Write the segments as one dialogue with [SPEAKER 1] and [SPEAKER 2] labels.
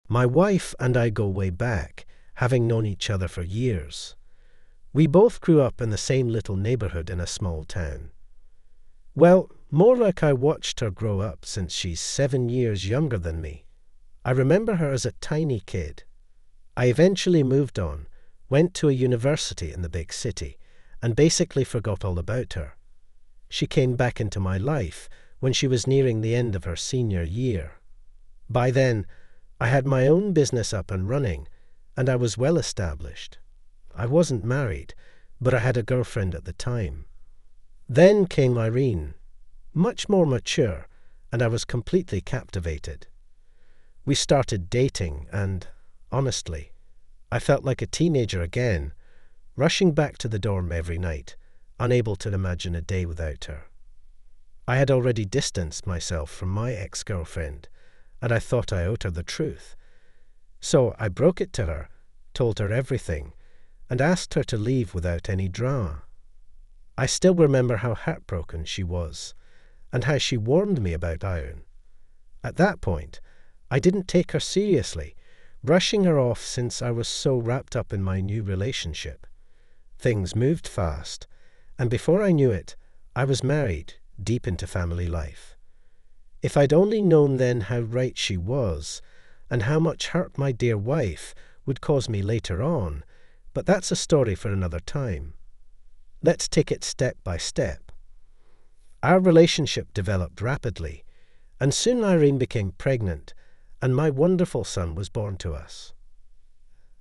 [SPEAKER 1] My wife and I go way back, having known each other for years. We both grew up in the same little neighborhood in a small town. Well, more like I watched her grow up since she's 7 years younger than me. I remember her as a tiny kid. I eventually moved on, went to a university in the big city, and basically forgot all about her. She came back into my life when she was nearing the end of her senior year. By then, I had my own business up and running, and I was well established. I wasn't married, but I had a girlfriend at the time. Then came Irene, much more mature, and I was completely captivated. We started dating, and, honestly, I felt like a teenager again, rushing back to the dorm every night, unable to imagine a day without her. I had already distanced myself from my ex-girlfriend, and I thought I owed her the truth. So I broke it to her, told her everything, and asked her to leave without any drama. I still remember how heartbroken she was, and how she warned me about Irene. At that point, I didn't take her seriously, brushing her off since I was so wrapped up in my new relationship. Things moved fast, and before I knew it, I was married, deep into family life. If I'd only known then how right she was, and how much hurt my dear wife would cause me later on, but that's a story for another time. Let's take it step by step. Our relationship developed rapidly, and soon Irene became pregnant, and my wonderful son was born to us.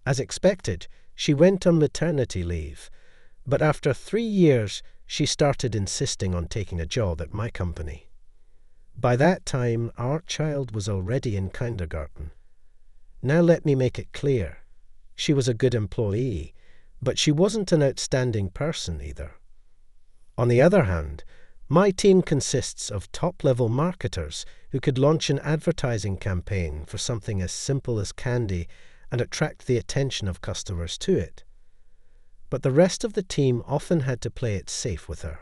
[SPEAKER 1] As expected, she went on maternity leave, but after 3 years, she started insisting on taking a job at my company. By that time, our child was already in kindergarten. Now let me make it clear. She was a good employee, but she wasn't an outstanding person either. On the other hand, my team consists of top-level marketers who could launch an advertising campaign for something as simple as candy and attract the attention of customers to it. But the rest of the team often had to play it safe with her.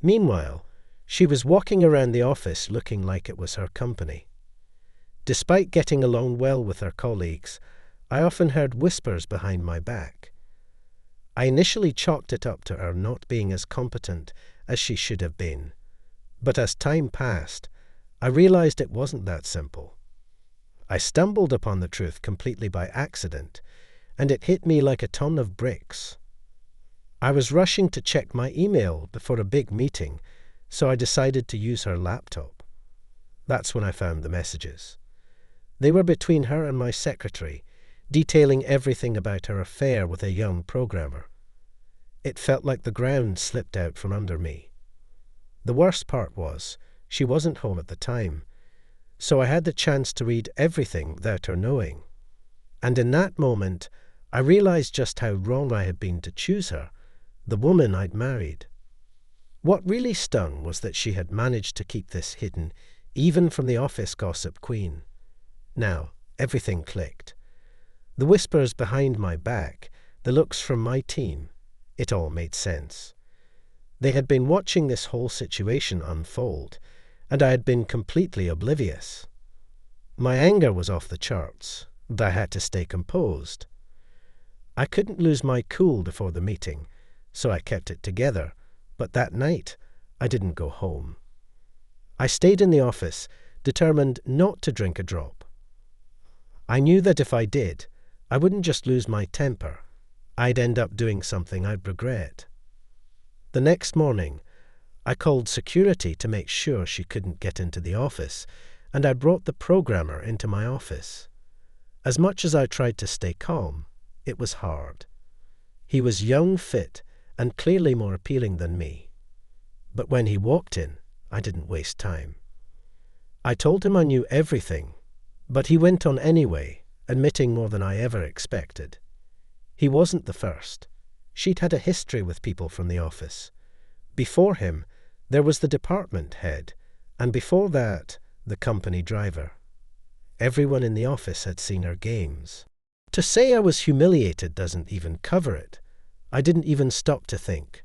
[SPEAKER 1] Meanwhile, she was walking around the office looking like it was her company. Despite getting along well with her colleagues, I often heard whispers behind my back. I initially chalked it up to her not being as competent as she should have been, but as time passed, I realized it wasn't that simple. I stumbled upon the truth completely by accident, and it hit me like a ton of bricks. I was rushing to check my email before a big meeting, so I decided to use her laptop. That's when I found the messages. They were between her and my secretary, detailing everything about her affair with a young programmer. It felt like the ground slipped out from under me. The worst part was, she wasn't home at the time, so I had the chance to read everything without her knowing. And in that moment, I realized just how wrong I had been to choose her, the woman I'd married. What really stung was that she had managed to keep this hidden, even from the office gossip queen. Now, everything clicked. The whispers behind my back, the looks from my team, it all made sense. They had been watching this whole situation unfold, and I had been completely oblivious. My anger was off the charts, and I had to stay composed. I couldn't lose my cool before the meeting, so I kept it together, but that night I didn't go home. I stayed in the office, determined not to drink a drop. I knew that if I did, I wouldn't just lose my temper, I'd end up doing something I'd regret. The next morning, I called security to make sure she couldn't get into the office, and I brought the programmer into my office. As much as I tried to stay calm, it was hard. He was young, fit, and clearly more appealing than me. But when he walked in, I didn't waste time. I told him I knew everything, but he went on anyway, admitting more than I ever expected. He wasn't the first. She'd had a history with people from the office. Before him, there was the department head, and before that, the company driver. Everyone in the office had seen her games. To say I was humiliated doesn't even cover it. I didn't even stop to think.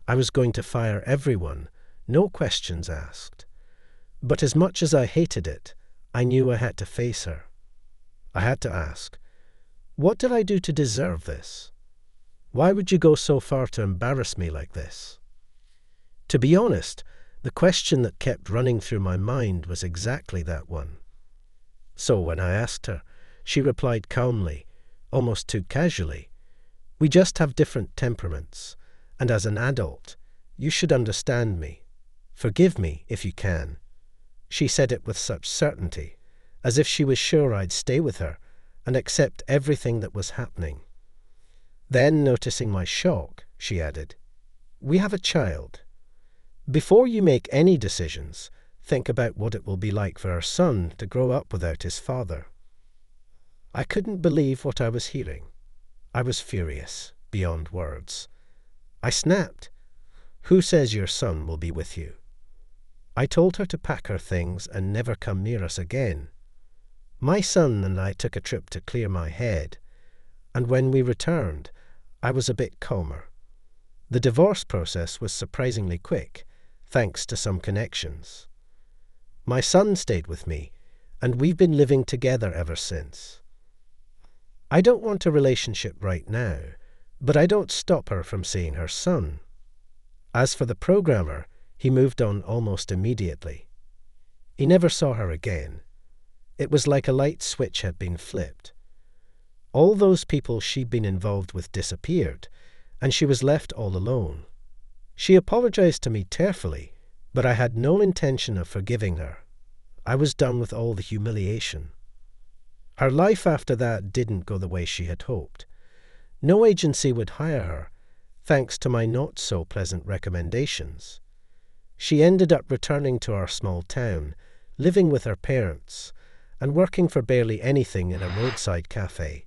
[SPEAKER 1] I was going to fire everyone, no questions asked. But as much as I hated it, I knew I had to face her. I had to ask, what did I do to deserve this? Why would you go so far to embarrass me like this? To be honest, the question that kept running through my mind was exactly that one. So when I asked her, she replied calmly, almost too casually, "We just have different temperaments, and as an adult, you should understand me. Forgive me if you can." She said it with such certainty, as if she was sure I'd stay with her and accept everything that was happening. Then, noticing my shock, she added, "We have a child. Before you make any decisions, think about what it will be like for our son to grow up without his father." I couldn't believe what I was hearing. I was furious, beyond words. I snapped, "Who says your son will be with you?" I told her to pack her things and never come near us again. My son and I took a trip to clear my head, and when we returned, I was a bit calmer. The divorce process was surprisingly quick, thanks to some connections. My son stayed with me, and we've been living together ever since. I don't want a relationship right now, but I don't stop her from seeing her son. As for the programmer, he moved on almost immediately. He never saw her again. It was like a light switch had been flipped. All those people she'd been involved with disappeared, and she was left all alone. She apologized to me tearfully, but I had no intention of forgiving her. I was done with all the humiliation. Her life after that didn't go the way she had hoped. No agency would hire her, thanks to my not-so-pleasant recommendations. She ended up returning to our small town, living with her parents, and working for barely anything in a roadside cafe.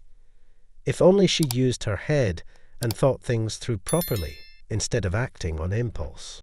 [SPEAKER 1] If only she'd used her head and thought things through properly, instead of acting on impulse.